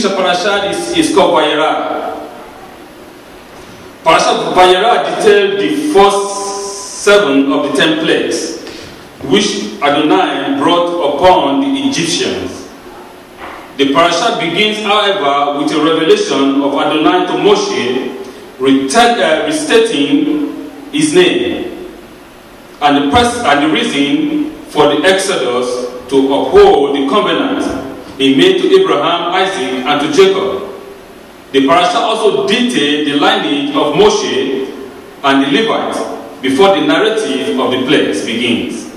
English parasha is called Vayera. Parashat Vayera detailed the first 7 of the 10 plagues, which Adonai brought upon the Egyptians. The parasha begins, however, with a revelation of Adonai to Moshe, restating his name and the reason for the Exodus to uphold the covenant he made to Abraham, Isaac, and to Jacob. The parasha also detailed the lineage of Moshe and the Levites before the narrative of the plagues begins.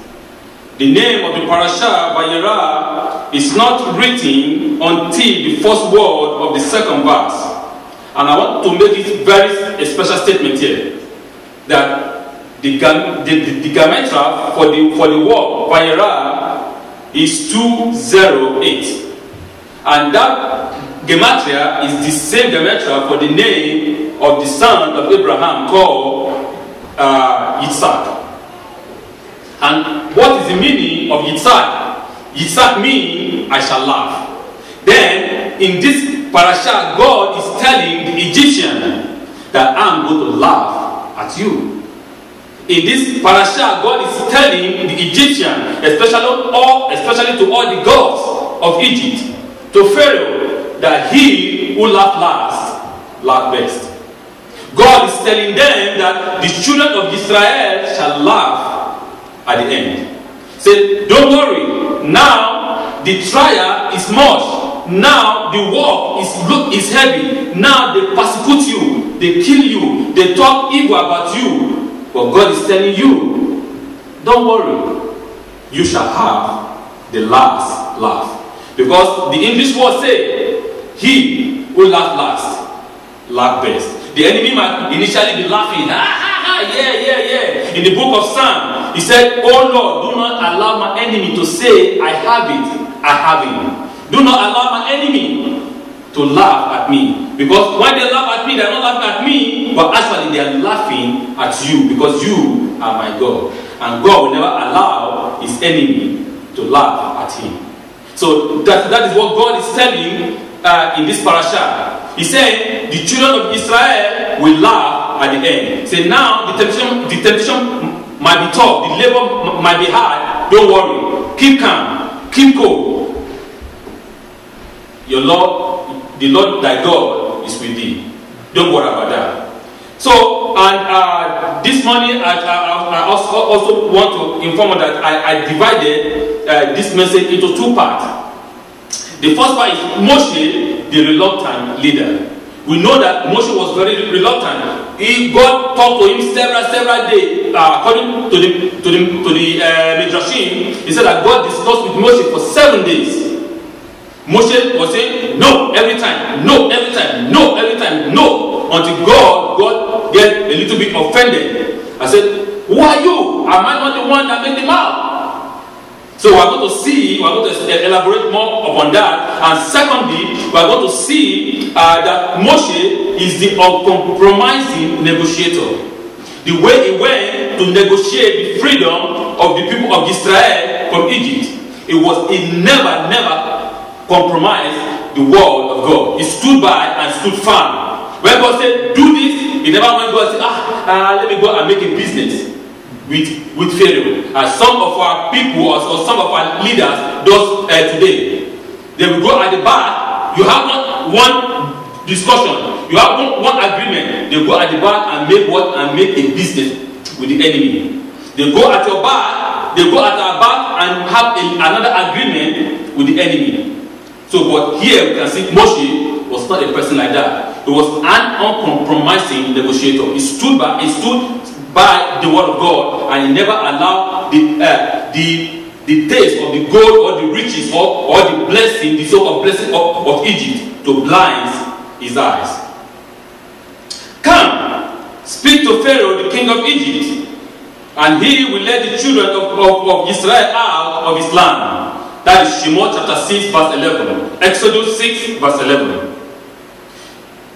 The name of the parasha, Vayera, is not written until the first word of the second verse. And I want to make it a special statement here, that the gematria for the word Vayera is 208. And that gematria is the same gematria for the name of the son of Abraham called Yitzhak. And what is the meaning of Yitzhak? Yitzhak means I shall laugh. Then in this parasha, God is telling the Egyptian that I'm going to laugh at you. In this parasha, God is telling the Egyptian, especially to all the gods of Egypt, to Pharaoh, that he who laughs last, laughs best. God is telling them that the children of Israel shall laugh at the end. Say, don't worry. Now the trial is much. Now the work is heavy. Now they persecute you, they kill you, they talk evil about you. But God is telling you, don't worry. You shall have the last laugh. Because the English word say, he who laughs last, laughs best. The enemy might initially be laughing, yeah. In the book of Psalm, he said, oh Lord, do not allow my enemy to say, I have it, I have him. Do not allow my enemy to laugh at me. Because when they laugh at me, they're not laughing at me, but actually they are laughing at you, because you are my God. And God will never allow his enemy to laugh at him. So that is what God is telling in this parasha. He said, the children of Israel will laugh at the end. Say, now the temptation might be tough, the labor might be hard. Don't worry. Keep calm. Keep cool. The Lord thy God is with thee. Don't worry about that. So, and this morning I also want to inform you that I divided this message into 2 parts. The first part is Moshe, the reluctant leader. We know that Moshe was very reluctant. God talked to him several days. According to the Midrashim, he said that God discussed with Moshe for 7 days. Moshe was saying no every time, no every time, no every time, no, until God get a little bit offended. I said, who are you? Am I not the one that made them out? So we're going to elaborate more upon that. And secondly, we're going to see that Moshe is the uncompromising negotiator. The way he went to negotiate the freedom of the people of Israel from Egypt, he never compromised the word of God. He stood by and stood firm. When God said, do this, he never went to God and said, let me go and make a business with Pharaoh. As some of our people or some of our leaders does today. They will go at the back. You have not one discussion. You have one agreement. They go at the back and make a business with the enemy. They go at your back. They go at our back and have another agreement with the enemy. So, but here we can see Moshe was not a person like that. He was an uncompromising negotiator. He stood by the word of God, and he never allowed the taste of the gold or the riches or the blessing, the so-called blessing of Egypt to blind his eyes. Come, speak to Pharaoh, the king of Egypt, and he will let the children of Israel out of his land. That is Shemot chapter 6 verse 11. Exodus 6 verse 11.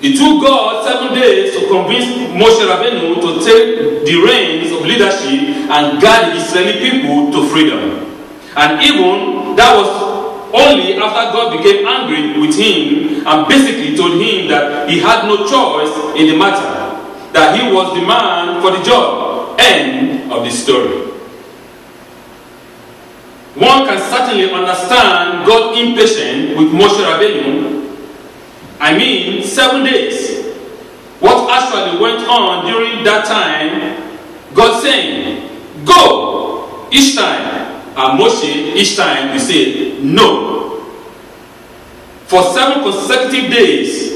It took God 7 days to convince Moshe Rabbeinu to take the reins of leadership and guide the Israeli people to freedom. And even that was only after God became angry with him and basically told him that he had no choice in the matter, that he was the man for the job. End of the story. One can certainly understand God impatient with Moshe Rabbeinu. I mean, 7 days. What actually went on during that time, God saying, go, each time. And Moshe, each time, he said, no. For 7 consecutive days.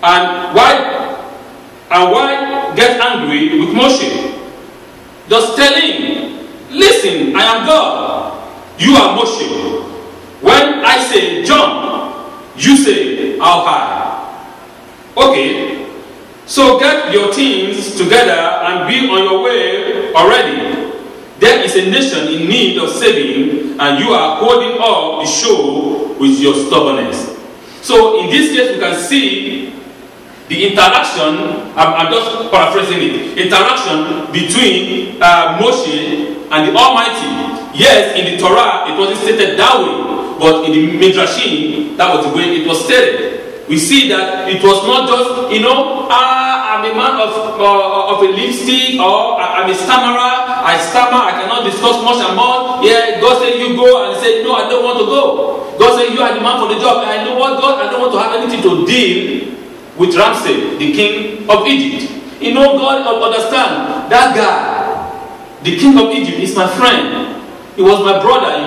And why get angry with Moshe? Just tell him, listen, I am God. You are Moshe. When I say jump, you say how high. Okay. So get your teams together and be on your way already. There is a nation in need of saving, and you are holding up the show with your stubbornness. So in this case, we can see the interaction, I'm just paraphrasing it, interaction between Moshe and the Almighty. Yes, in the Torah, it wasn't stated that way, but in the Midrashim, that was the way it was stated. We see that it was not just, I'm a man of a lipstick, or I'm a stammerer, I stammer, I cannot discuss much and more. Yeah, God said you go, and he said, no, I don't want to go. God said you are the man for the job. I know what, God, I don't want to have anything to deal with Ramses, the king of Egypt. God understand, that guy, the king of Egypt, is my friend. He was my brother,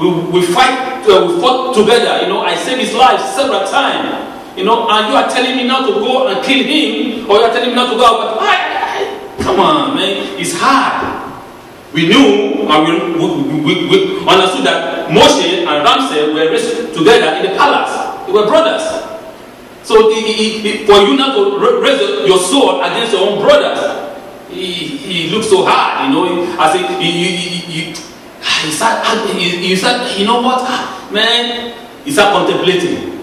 We fought together, I saved his life several times, and you are telling me not to go and kill him, or you are telling me not to go, but come on, man, it's hard. We knew and we understood that Moshe and Ramses were raised together in the palace. They were brothers. So for you not to raise your sword against your own brothers, he looks so hard, I say, he said, you know what, man, he started contemplating.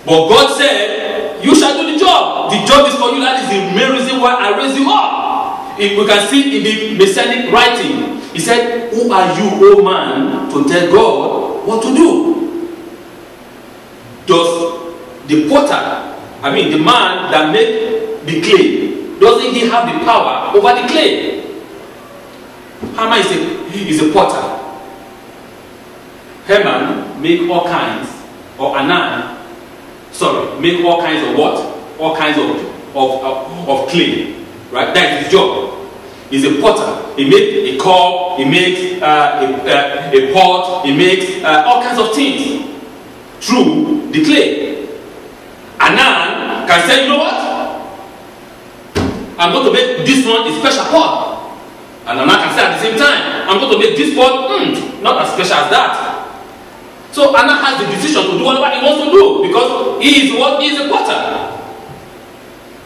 But God said, you shall do the job. The job is for you. That is the main reason why I raised you up. We can see in the Messianic writing, he said, who are you, O man, to tell God what to do? Does the potter, the man that made the clay, doesn't he have the power over the clay? Haman is a potter. Haman make all kinds, or Anan, make all kinds of what? All kinds of clay. Right? That is his job. He's a potter. He makes a cup, he makes a pot, he makes all kinds of things through the clay. Anan can say, you know what? I'm going to make this one a special pot. And Anan can say at the same time, I'm going to make this pot not as special as that. So Anan has the decision to do whatever he wants to do, because he is what? He is a potter.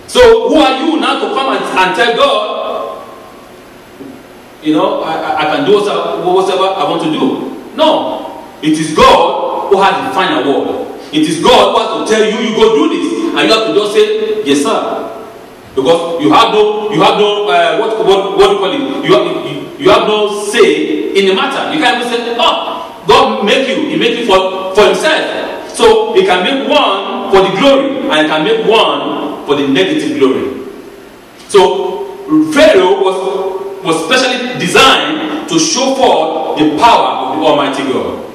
So who are you now to come and tell God, I can do whatever I want to do? No. It is God who has the final word. It is God who has to tell you go do this, and you have to just say yes, sir. Because you have no what do you call it? You have no say in the matter. You can't even say, oh, God make you. He make you for himself. So he can make one for the glory, and he can make one for the negative glory. So Pharaoh was specially designed to show forth the power of the Almighty God.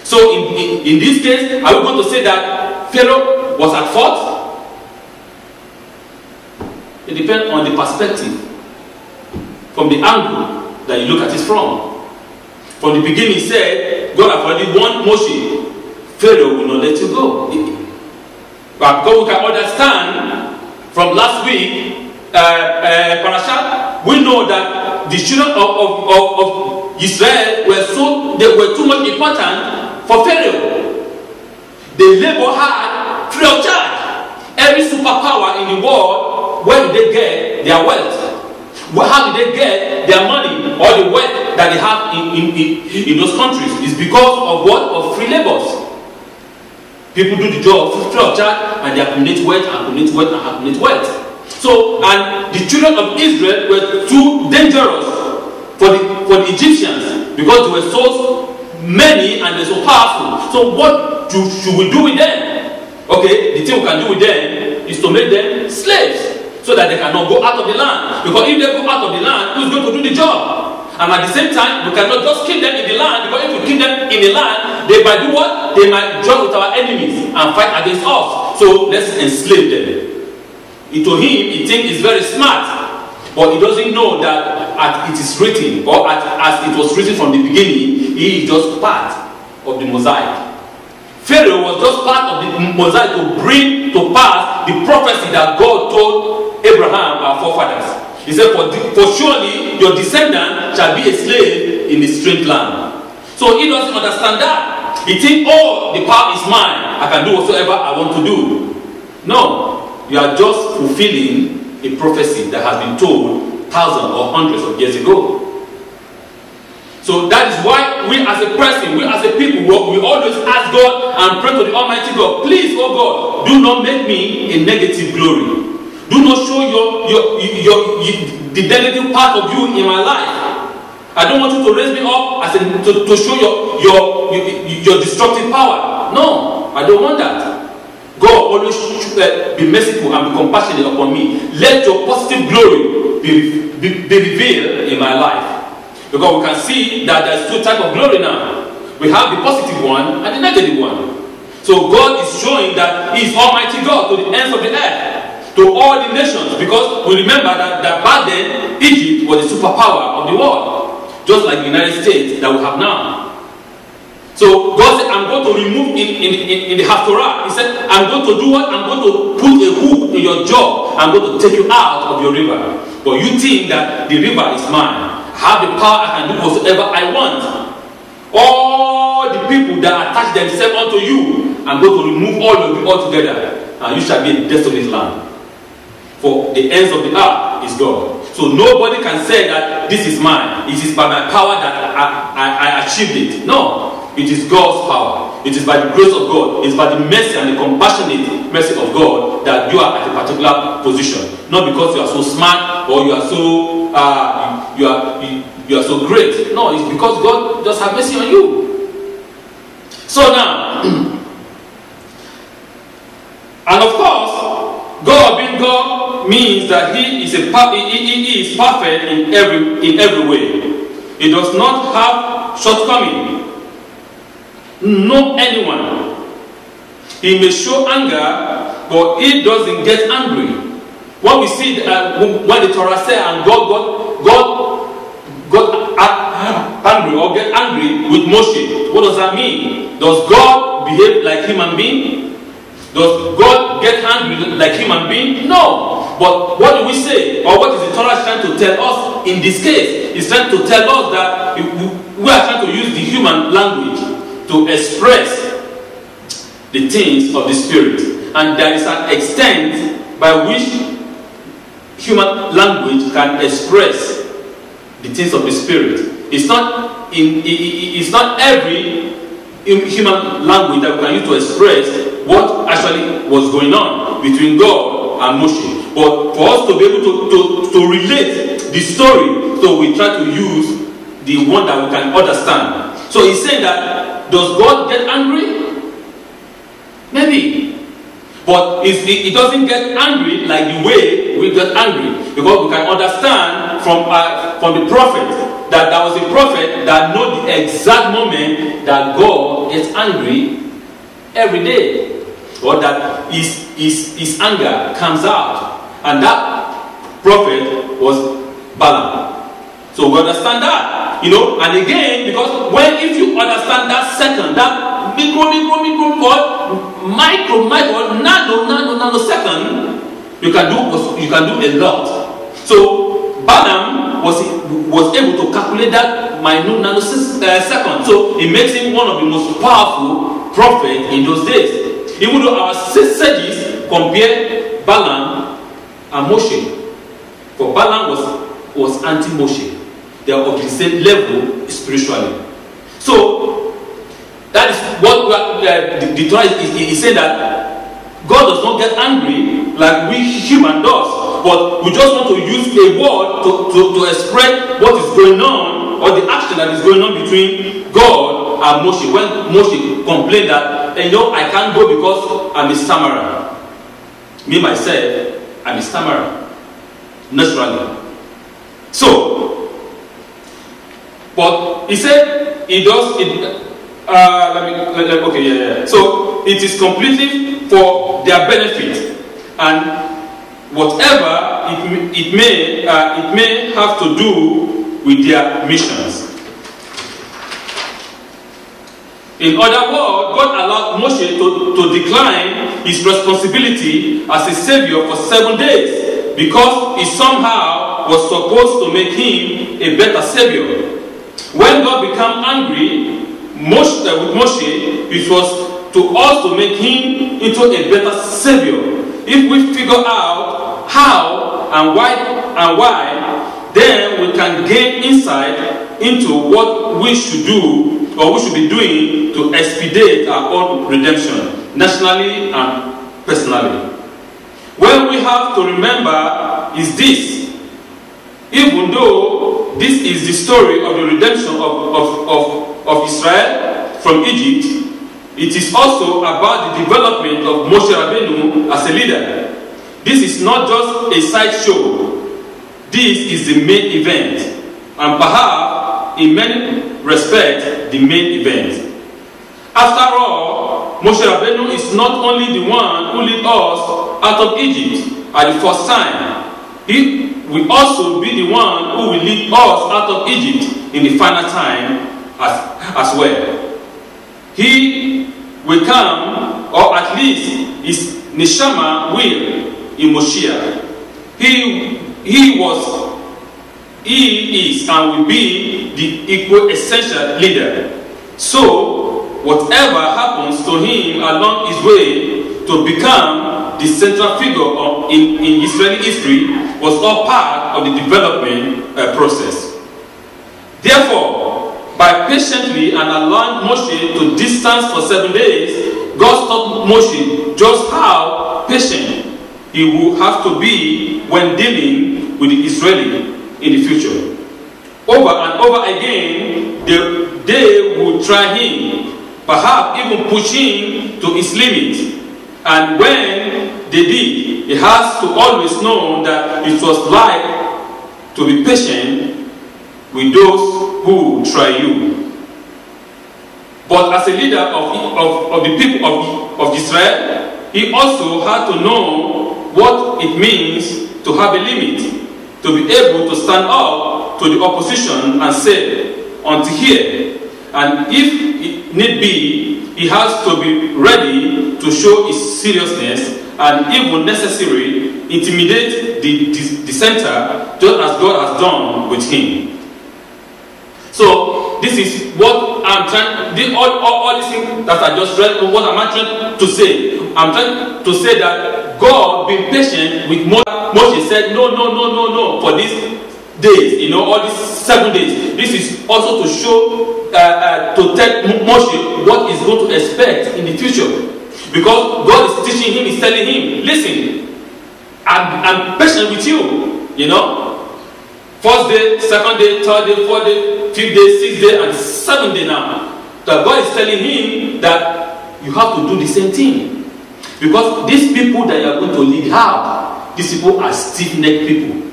So in this case, are we going to say that Pharaoh was at fault? It depends on the perspective, from the angle that you look at it from. From the beginning, he said, God has already warned Moshe, Pharaoh will not let you go. But God, we can understand from last week, Parashat, we know that the children of Israel they were too much important for Pharaoh. They labor hard free of charge. Every superpower in the world, where did they get their wealth? How did they get their money or the wealth that they have in those countries? It's because of what? Of free labors. People do the job free of charge, and they accumulate wealth, accumulate wealth. So, and the children of Israel were too dangerous for the Egyptians, because they were so many and they're so powerful. So what should we do with them? Okay, the thing we can do with them is to make them slaves so that they cannot go out of the land. Because if they go out of the land, who's going to do the job? And at the same time, we cannot just keep them in the land, because if we keep them in the land, they might do what? They might join with our enemies and fight against us. So let's enslave them. To him, he thinks it's very smart, but he doesn't know that as it is written, or as it was written from the beginning, he is just part of the mosaic. Pharaoh was just part of the mosaic to bring to pass the prophecy that God told Abraham, our forefathers. He said, for surely your descendant shall be a slave in a strange land. So he doesn't understand that. He thinks, oh, the power is mine. I can do whatsoever I want to do. No, you are just fulfilling a prophecy that has been told thousands or hundreds of years ago. So that is why we as a person, we as a people, we always ask God and pray to the Almighty God, please, oh God, do not make me a negative glory. Do not show the negative part of you in my life. I don't want you to raise me up as to show your destructive power. No, I don't want that. God always be merciful and be compassionate upon me. Let your positive glory be revealed in my life. Because we can see that there's two types of glory now. We have the positive one and the negative one. So God is showing that He is Almighty God to the ends of the earth, to all the nations, because we remember that back then Egypt was the superpower of the world, just like the United States that we have now. So God said, I'm going to remove in the Haftorah, He said, I'm going to do what? I'm going to put a hook in your jaw. I'm going to take you out of your river. But you think that the river is mine. I have the power, I can do whatsoever I want. All the people that attach themselves unto you, I'm going to remove all of you altogether, and you shall be a desolate land. For the ends of the earth is God. So nobody can say that this is mine. It is by my power that I achieved it. No, it is God's power. It is by the grace of God. It is by the mercy and the compassionate mercy of God that you are at a particular position. Not because you are so smart or you are so you are so great. No, it's because God just has mercy on you. So now, and of course, God being God means that He is perfect in every way. He does not have shortcoming. No anyone. He may show anger, but He doesn't get angry. What we see when the Torah says, and God angry or get angry with Moshe. What does that mean? Does God behave like human being? Does God get angry like human being? No. But what do we say? Or what is the Torah trying to tell us in this case? It's trying to tell us that we are trying to use the human language to express the things of the Spirit. And there is an extent by which human language can express the things of the Spirit. It's not every human language that we can use to express what actually was going on between God and Moshe. But for us to be able to relate the story, so we try to use the one that we can understand. So he's saying that, does God get angry? Maybe. But it doesn't get angry like the way we get angry. Because we can understand from the prophet that there was a prophet that knows the exact moment that God gets angry every day. Or that his anger comes out. And that prophet was Balaam. So we understand that. And again, because if you understand that second, that micro, nanosecond, you can do a lot. So Balaam was able to calculate that minute nanosecond. So it makes him one of the most powerful prophets in those days. Even though our sages compare Balaam and Moshe, for Balaam was anti-Moshe. They are of the same level spiritually. So that is what the Torah is saying, that God does not get angry like we human does, but we just want to use a word to express what is going on, or the action that is going on between God and Moshe, when Moshe complained that, I can't go because I'm a stammerer. Me, myself, I'm a stammerer. Naturally. So, but he said he does it. So it is completely for their benefit, and whatever it may have to do with their missions. In other words, God allowed Moshe to decline his responsibility as a savior for 7 days because he somehow was supposed to make him a better savior. When God became angry with Moshe, it was to also make him into a better savior. If we figure out how and why, then we can gain insight into what we should do or we should be doing to expedite our own redemption, nationally and personally. What we have to remember is this: even though this is the story of the redemption of Israel from Egypt, it is also about the development of Moshe Rabbeinu as a leader. This is not just a sideshow. This is the main event, and perhaps in many respects the main event. After all, Moshe Rabbeinu is not only the one who led us out of Egypt at the first time. He will also be the one who will lead us out of Egypt in the final time as well. He will come, or at least his neshama will, in Moshiach. He is and will be the equal essential leader. So, whatever happens to him along his way to become the central figure in Israeli history was all part of the development process. Therefore, by patiently and allowing Moshe to distance for 7 days, God taught Moshe just how patient he will have to be when dealing with the Israeli in the future. Over and over again, they will try him, perhaps even push him to his limit. And when they did, he has to always know that it was like to be patient with those who try you. But as a leader of the people of Israel, he also had to know what it means to have a limit, to be able to stand up to the opposition and say, until here. And if it need be, he has to be ready to show his seriousness and, even necessary, intimidate the dissenter, just as God has done with him. So, this is what I'm trying, all these things that I just read, what am I trying to say? I'm trying to say that God being patient with Moshe said, no, for these days, all these 7 days. This is also to show, to tell Moshe what he's going to expect in the future. Because God is teaching him, he's telling him, listen, I'm patient with you, First day, second day, third day, fourth day, fifth day, sixth day, and seventh day now. That God is telling him that you have to do the same thing. Because these people that you are going to lead out, these people are stiff-necked people.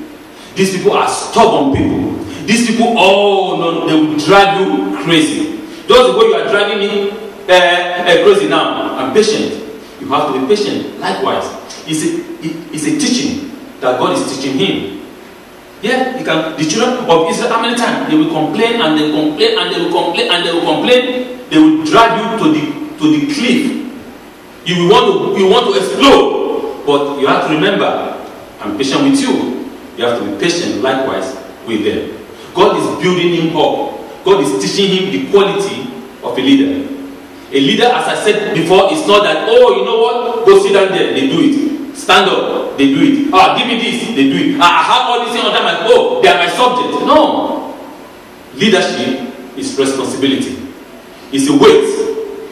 These people are stubborn people. These people, they will drive you crazy. Just the way you are driving me crazy now, I'm patient. You have to be patient. Likewise, it's a teaching that God is teaching him. Yeah, the children of Israel, how many times they will complain and they will complain and they will complain and they will complain. They will drive you to the cliff. You want to explode, but you have to remember, I'm patient with you. You have to be patient likewise with them. God is building him up. God is teaching him the quality of a leader. A leader, as I said before, is not that, you know what, go sit down there, they do it. Stand up, they do it. Give me this, they do it. I have all these things under my, they are my subject. No. Leadership is responsibility. It's a weight.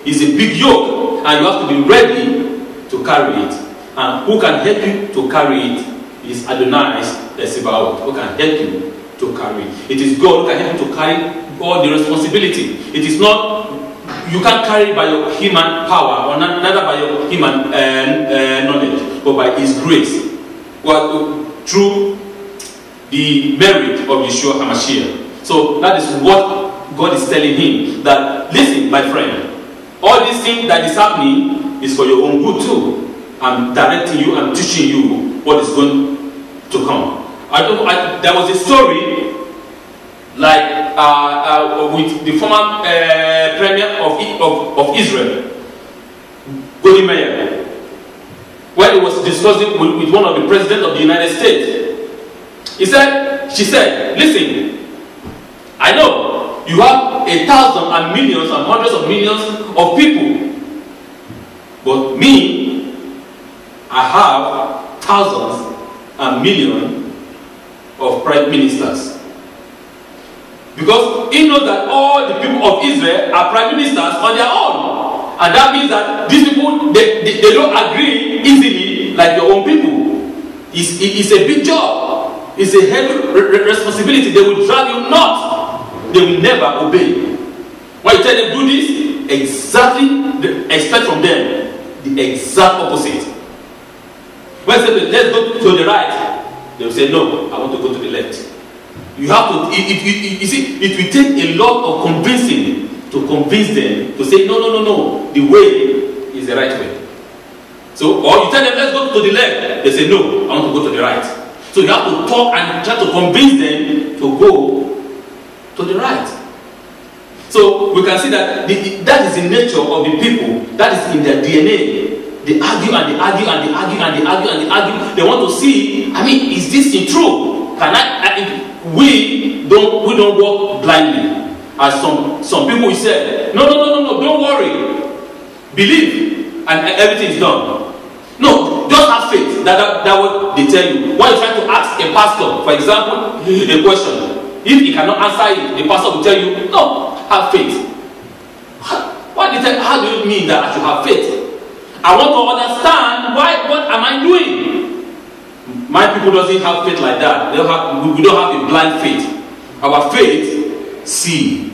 It's a big yoke. And you have to be ready to carry it. And who can help you to carry it is Adonai Esibaot, who can help you to carry it. It is God who can help you to carry all the responsibility. It is not you can't carry by your human power, or neither by your human knowledge, but by His grace, through the merit of Yeshua HaMashiach. So that is what God is telling him, that listen, my friend, all these things that is happening is for your own good too. I'm directing you, I'm teaching you what is going to come. There was a story like with the former premier of Israel, Golda Meir, when he was discussing with one of the presidents of the United States. She said, listen, I know you have 1,000 and millions and hundreds of millions of people, but me, I have thousands and millions of prime ministers. Because he knows that all the people of Israel are prime ministers on their own. And that means that these people, they don't agree easily like your own people. It's a big job. It's a heavy responsibility. They will drag you not. They will never obey. When you tell them do this, exactly expect from them the exact opposite. When you say let's go to the right, they will say no, I want to go to the left. You have to, you see, it will take a lot of convincing to convince them to say no, the way is the right way. So, or you tell them let's go to the left, they say no, I want to go to the right. So you have to talk and try to convince them to go to the right. So we can see that that is the nature of the people. That is in their DNA. They argue and they argue and they argue and they argue and they argue. They want to see, is this thing true? We don't walk blindly. As some people will say, no, don't worry. Believe and everything is done. No, just have faith. That what they tell you. When you try to ask a pastor, for example, a question, if he cannot answer it, the pastor will tell you, no, have faith. How do you mean that I should have faith? I want to understand what am I doing? My people doesn't have faith like that. We don't have a blind faith. Our faith, see.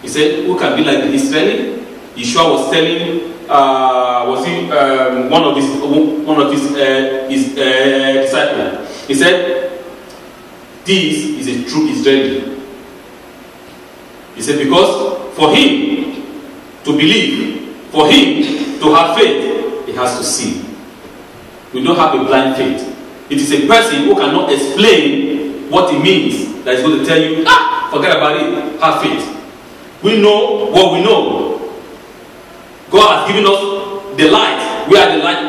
He said, who can be like the Israeli? Yeshua was telling one of his disciples. He said, this is a true Israeli. He said, because for him to believe, for him to have faith, he has to see. We don't have a blind faith. It is a person who cannot explain what it means that is going to tell you, forget about it, have faith. We know what we know. God has given us the light. We are the light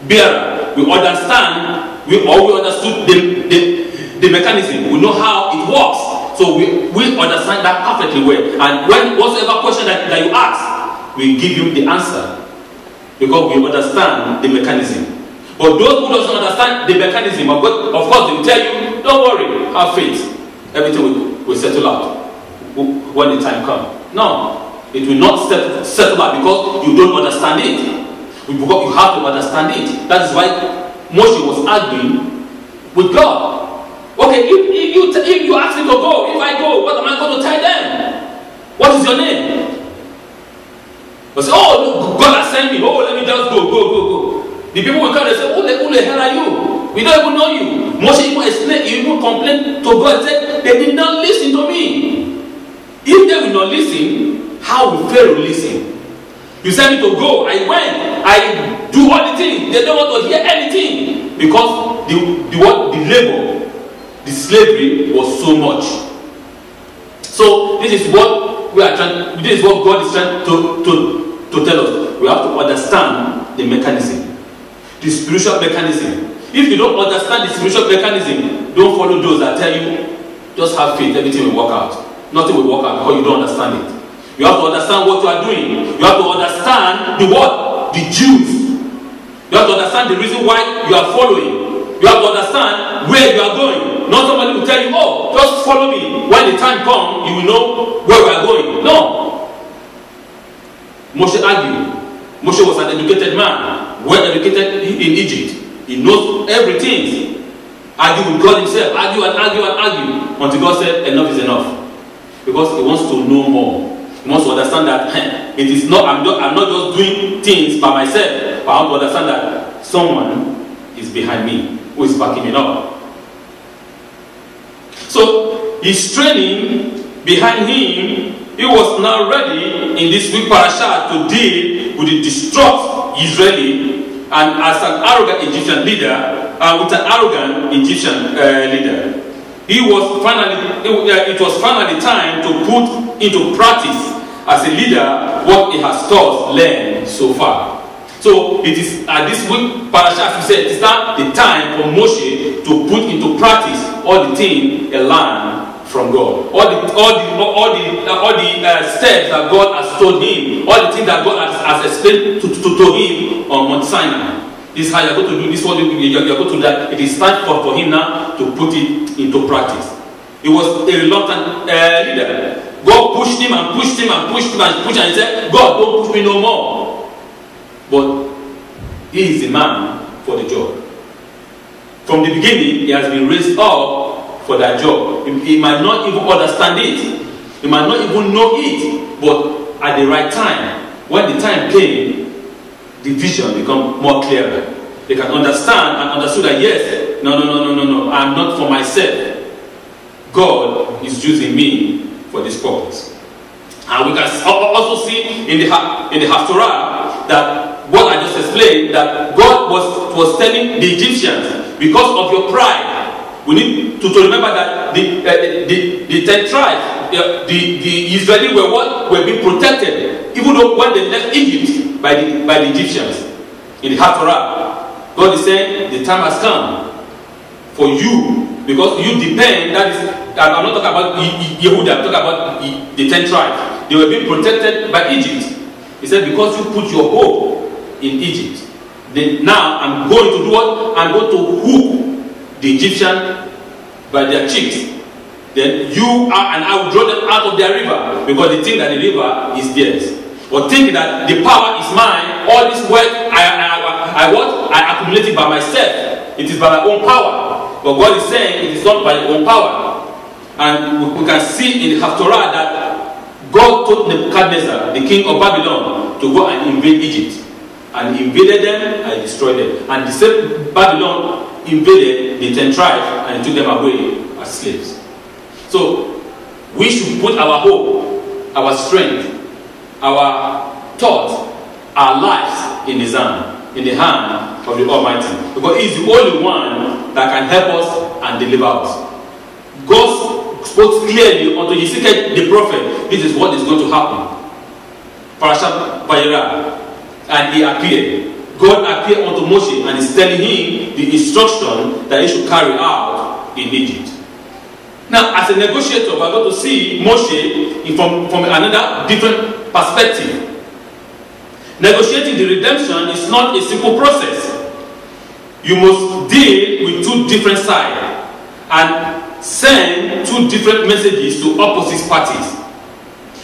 bearer. We understand, we understood the mechanism. We know how it works. So we understand that perfectly well. And when whatever question that you ask, we give you the answer. Because we understand the mechanism. But those who don't understand the mechanism, of course they will tell you, don't worry, have faith. Everything will settle out when the time comes. No. It will not settle out because you don't understand it. Because you have to understand it. That is why Moshe was arguing with God. Okay, if you ask me to go, if I go, what am I going to tell them? What is your name? They say, oh, God has sent me. Oh, let me just go. The people will come and say, who the hell are you? We don't even know you. Moshe even complained to God and said, they did not listen to me. If they will not listen, how will Pharaoh listen? You sent me to go, I went, I do all the things. They don't want to hear anything because the labor, the slavery was so much. So this is what this is what God is trying to tell us. We have to understand the mechanism, the spiritual mechanism. If you don't understand the spiritual mechanism, don't follow those that tell you just have faith, everything will work out. Nothing will work out because you don't understand it. You have to understand what you are doing. You have to understand the Jews. You have to understand the reason why you are following. You have to understand where you are going. Not somebody will tell you, oh, just follow me. When the time comes, you will know where we are going. No. Moshe argued. Moshe was an educated man, well educated in Egypt. He knows everything. Argue with God himself. Argue until God said enough is enough. Because he wants to know more. You must understand that it is not. I'm not just doing things by myself, but I want to understand that someone is behind me who is backing me up. So his training behind him, he was now ready in this week parasha to deal with the distraught Israeli and as an arrogant Egyptian leader and with an arrogant Egyptian leader. It was finally time to put into practice as a leader what he has taught, learned so far. So it is at this week parasha, as we said, it is now the time for Moshe to put into practice all the things he learned from God, all the steps that God has told him, all the things that God has explained to him on Mount Sinai. This is how you are going to do this. What you are going to do that. It is time for him now to put it into practice. He was a reluctant leader. God pushed him and pushed him and pushed him and pushed him, and he said, "God, don't push me no more." But he is the man for the job. From the beginning, he has been raised up for that job. He might not even understand it. He might not even know it. But at the right time, when the time came, the vision become more clearer. They can understand and understood that yes, no, I'm not for myself. God is using me for this purpose. And we can also see in the Haftorah that what I just explained, that God was telling the Egyptians, because of your pride, we need to remember that the 10 tribes, the Israelis were being protected, even though when they left Egypt by the Egyptians. In the Haftorah, God is saying the time has come for you, because you depend. That is, I'm not talking about Yehuda, I'm talking about the 10 tribes. They were being protected by Egypt. He said, because you put your hope in Egypt, then now I'm going to do what? I'm going to hook the Egyptian by their cheeks. Then you are, and I will draw them out of their river, because they think that the river is theirs. Or think that the power is mine. All this wealth I accumulated by myself. It is by my own power. But God is saying it is not by your own power. And we can see in the Haftorah that God told Nebuchadnezzar, the king of Babylon, to go and invade Egypt. And he invaded them and destroyed them. And the same Babylon invaded the 10 tribes and took them away as slaves. So we should put our hope, our strength, our thoughts, our lives in His hand, in the hand of the Almighty. Because He is the only one that can help us and deliver us. God spoke clearly unto Ezekiel the prophet, this is what is going to happen. Parashat Vayera. And he appeared. God appeared unto Moshe and is telling him the instruction that he should carry out in Egypt. Now, as a negotiator, we are going to see Moshe from another different perspective. Negotiating the redemption is not a simple process. You must deal with two different sides and send two different messages to opposite parties.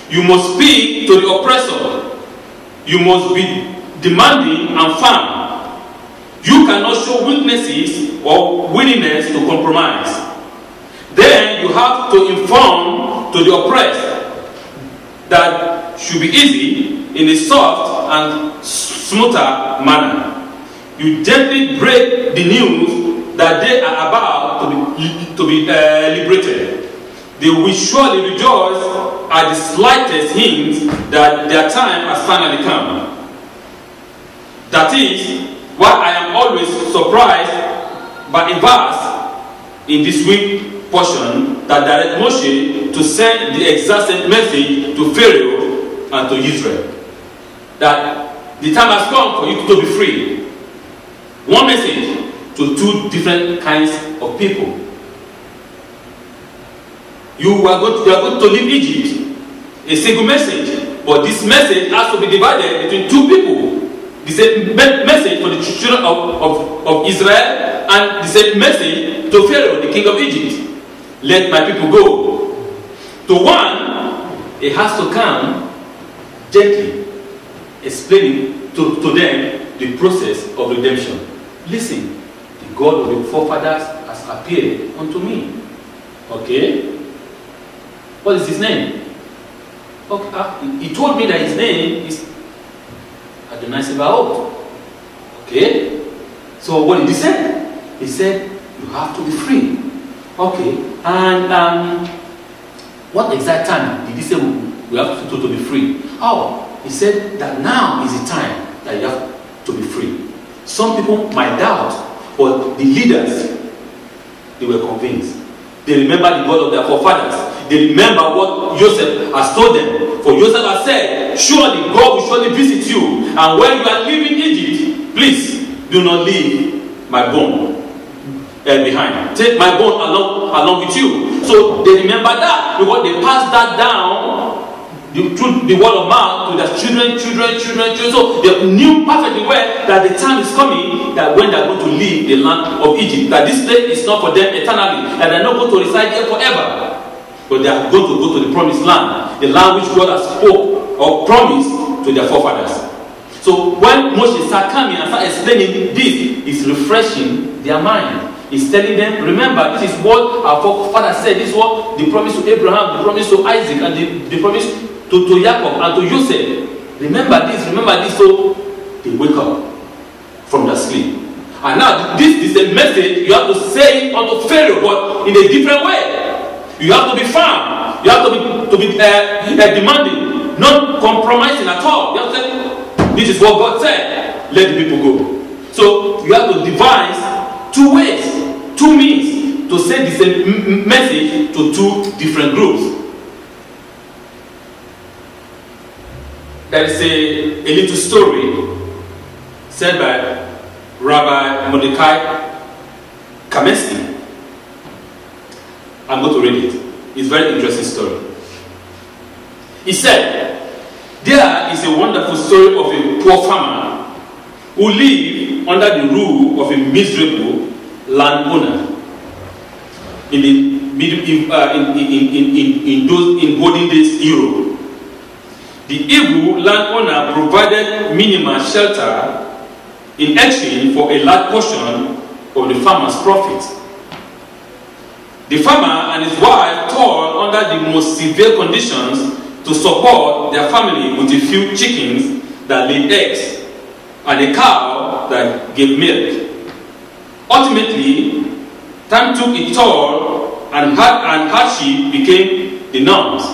You must speak to the oppressor. You must be demanding and firm. You cannot show weaknesses or willingness to compromise. Then you have to inform to the oppressed that should be easy in a soft and smoother manner. You gently break the news that they are about to be liberated. They will surely rejoice at the slightest hint that their time has finally come. That is why I am always surprised by a verse in this week portion that direct Moshe to send the exact same message to Pharaoh and to Israel. That the time has come for you to be free. One message to two different kinds of people. You are going to leave Egypt. A single message. But this message has to be divided between two people. The same message for the children of Israel and the same message to Pharaoh, the king of Egypt. Let my people go. To one, it has to come gently, explaining to them the process of redemption. Listen, the God of your forefathers has appeared unto me. Okay? What is his name? Okay, he told me that his name is Adonai Sebaot. Okay? So what did he say? He said, you have to be free. Okay, and what exact time did he say we have to be free? Oh, he said that now is the time that you have to be free. Some people might doubt, but the leaders, they were convinced. They remember the God of their forefathers. They remember what Joseph has told them. For Joseph has said, surely God will surely visit you. And when you are leaving Egypt, please do not leave my bone behind. Take my bone along with you. So they remember that because they passed that down through the word of mouth to their children. So they knew perfectly well that the time is coming that when they are going to leave the land of Egypt, that this place is not for them eternally, and they are not going to reside here forever, but they are going to go to the promised land, the land which God has spoke or promised to their forefathers. So when Moshe started coming and started explaining this, it's refreshing their mind. He's telling them, remember, this is what our forefather said. This is what the promise to Abraham, the promise to Isaac, and the promise to Jacob and to Joseph. Remember this. So they wake up from their sleep. And now this is a message you have to say it unto Pharaoh, but in a different way. You have to be firm. You have to be demanding, not compromising at all. You have to say, this is what God said. Let the people go. So you have to devise two ways, two means to send the same message to two different groups. There is a little story said by Rabbi Mordecai Kamensky. I'm going to read it. It's a very interesting story. He said, there is a wonderful story of a poor farmer who lived under the rule of a miserable landowner in olden days Europe. The evil landowner provided minimal shelter in exchange for a large portion of the farmer's profit. The farmer and his wife toiled under the most severe conditions to support their family with a few chickens that laid eggs and a cow that gave milk. Ultimately, time took its toll and hardship became the norms.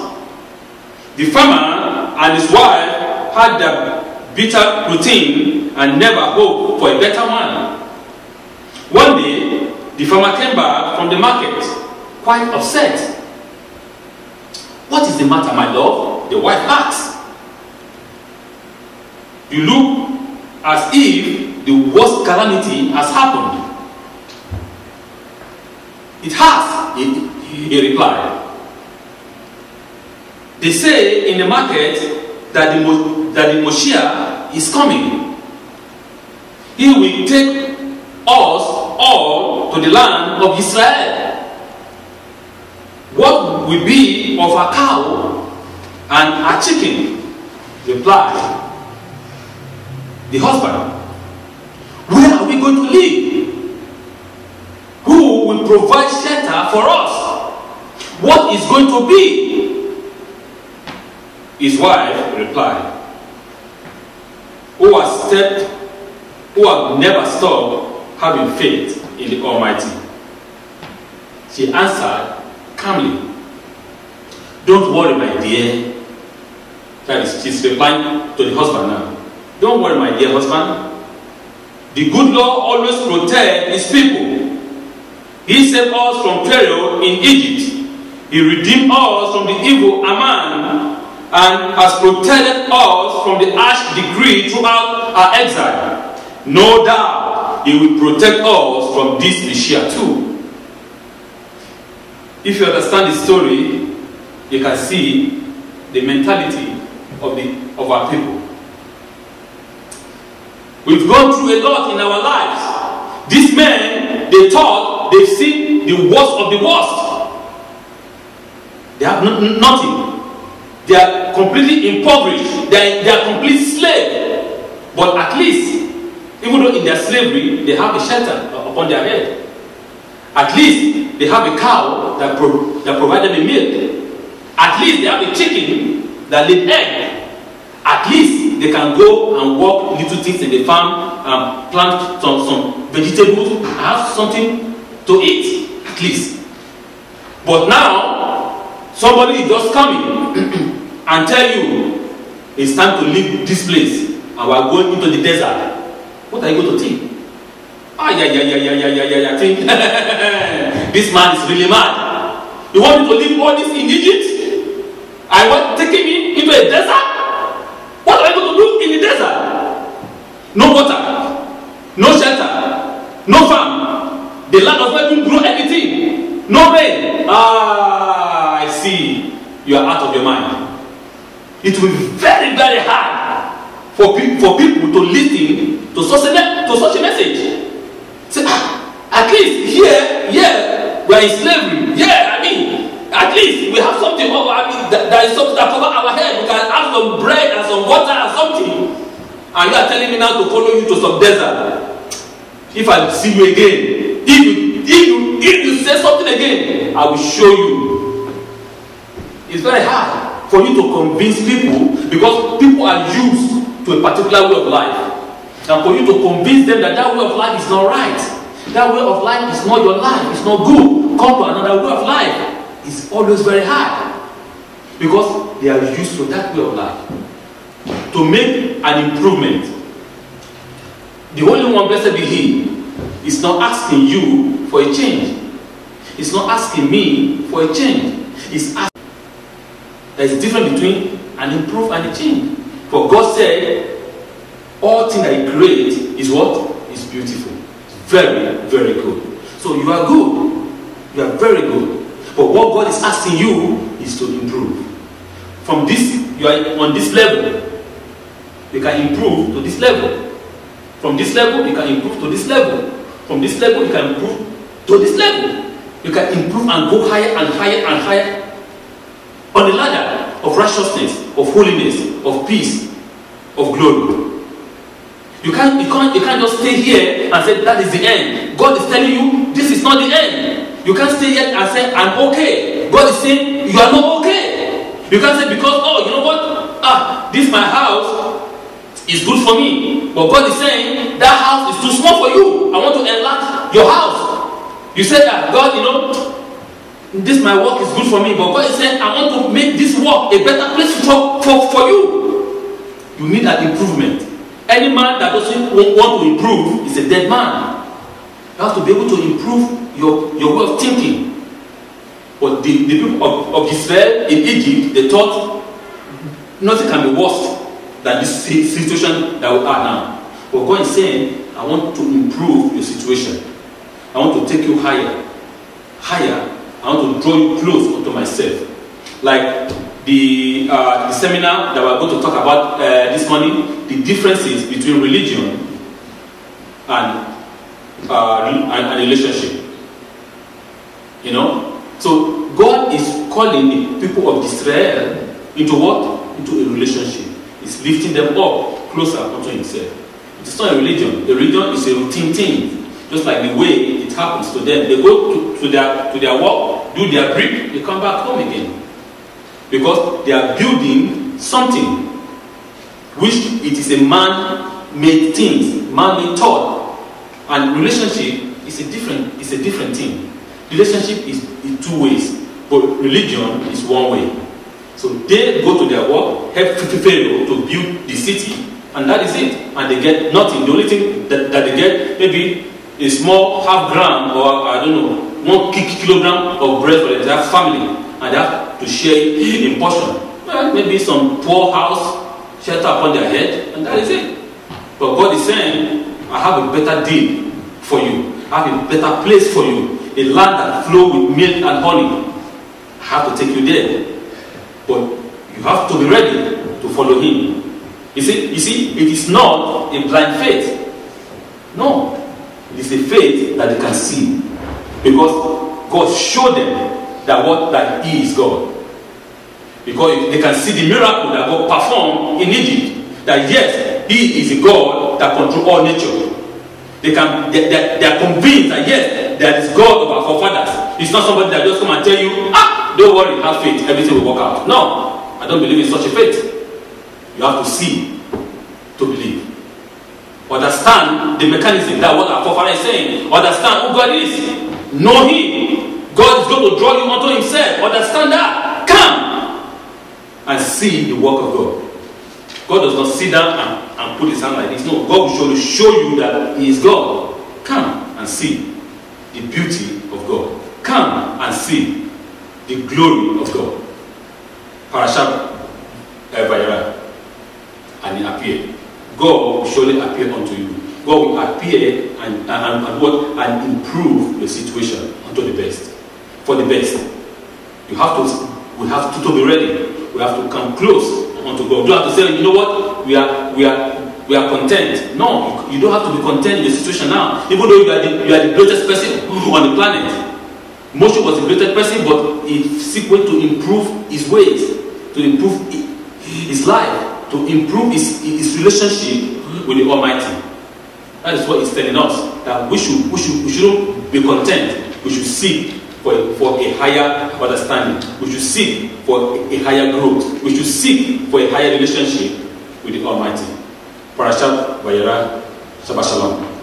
The farmer and his wife had their bitter routine and never hoped for a better one. One day, the farmer came back from the market, quite upset. What is the matter, my love? The wife asked. You look as if the worst calamity has happened. It has, he replied. They say in the market that the Moshiach is coming. He will take us all to the land of Israel. What will be of our cow and our chicken? Replied the husband. Where are we going to live? Who will provide shelter for us? What is going to be? His wife replied, who have never stopped having faith in the Almighty. She answered calmly, don't worry, my dear. That is, she's replying to the husband now. Don't worry, my dear husband. The good Lord always protects his people. He saved us from Pharaoh in Egypt. He redeemed us from the evil Aman and has protected us from the harsh decree throughout our exile. No doubt he will protect us from this Messiah too. If you understand the story, you can see the mentality of our people. We've gone through a lot in our lives. These men, they thought they've seen the worst of the worst. They have nothing. They are completely impoverished. They are complete slaves. But at least, even though in their slavery, they have a shelter upon their head. At least, they have a cow that provides them a milk. At least, they have a chicken that laid egg. At least they can go and work little things in the farm and plant some vegetables and have something to eat, at least. But now, somebody is just coming and tell you it's time to leave this place and we are going into the desert. What are you going to think? I think this man is really mad. You want me to leave all this in Egypt? I want taking me into a desert? What am I going to do in the desert? No water, no shelter, no farm. The land does not even grow anything. No rain. I see. You are out of your mind. It will be very, very hard for people to listen to such a message. Say, at least here, we are in slavery. Yeah, I mean, at least we have something over. I mean, there is something that cover our head. We can have some bread and some water and something. And you are telling me now to follow you to some desert. If I see you again, if you say something again, I will show you. It's very hard for you to convince people because people are used to a particular way of life. And for you to convince them that way of life is not right, that way of life is not your life, it's not good, come to another way of life. It's always very hard because they are used to that way of life. To make an improvement, the Holy One, blessed be He, is not asking you for a change. It's not asking me for a change. It's asking. There's a difference between an improve and a change. For God said, all things that He creates is what? Is beautiful. It's very, very good. So you are good. You are very good. But what God is asking you is to improve. From this, you are on this level. You can improve to this level. From this level, you can improve to this level. From this level, you can improve to this level. You can improve and go higher and higher and higher on the ladder of righteousness, of holiness, of peace, of glory. You can't just stay here and say that is the end. God is telling you this is not the end. You can't stay here and say I'm okay. God is saying you are not okay. You can't say because you know what? This my house is good for me. But God is saying that house is too small for you. I want to enlarge your house. You say that God, this my work is good for me. But God is saying I want to make this work a better place for you. You need an improvement. Any man that doesn't want to improve is a dead man. You have to be able to improve your way of thinking. But the people of Israel in Egypt, they thought nothing can be worse than this situation that we are now. But God is saying, I want to improve your situation. I want to take you higher. Higher. I want to draw you close unto myself. Like the seminar that we're going to talk about this morning, the differences between religion and relationship. So God is calling the people of Israel into what? Into a relationship. He's lifting them up closer unto Himself. It's not a religion. The religion is a routine thing, just like the way it happens to them. They go to their work, do their brick, they come back home again. Because they are building something which it is a man-made thing, man-made thought. And relationship is a different thing. Relationship is in two ways, but religion is one way. So they go to their work, help Pharaoh to build the city, and that is it. And they get nothing. The only thing that they get, maybe a small half gram or I don't know, 1 kilogram of bread for the entire family. And they have to share it in portion. Well, maybe some poor house, shelter upon their head, and that is it. But God is saying, I have a better deal for you. I have a better place for you. A land that flows with milk and honey. I have to take you there. But you have to be ready to follow Him. You see, it is not a blind faith. No. It is a faith that they can see. Because God showed them that He is God. Because they can see the miracle that God performed in Egypt. That yes, He is a God that controls all nature. They are convinced that yes, there is God of our forefathers. It's not somebody that just come and tell you, don't worry, have faith, everything will work out. No. I don't believe in such a faith. You have to see to believe. Understand the mechanism. That's what our forefather is saying. Understand who God is. Know Him. God is going to draw you unto Himself. Understand that. Come and see the work of God. God does not sit down and put His hand like this. No, God will surely show you that He is God. Come and see the beauty of God. Come and see the glory of God. Parashat Vayera. And He appeared. God will surely appear unto you. God will appear and improve the situation unto the best. For the best. We have to be ready. We have to come close unto God. You don't have to say, you know what, we are content. No, you don't have to be content in the situation now. Even though you are the greatest person on the planet. Moshe was the greatest person, but he seek way to improve his ways, to improve his life, to improve his relationship with the Almighty. That is what he's telling us, that we shouldn't be content. We should seek for a higher understanding. We should seek for a higher growth. We should seek for a higher relationship with the Almighty. Parashat Vayera. Shabbat Shalom.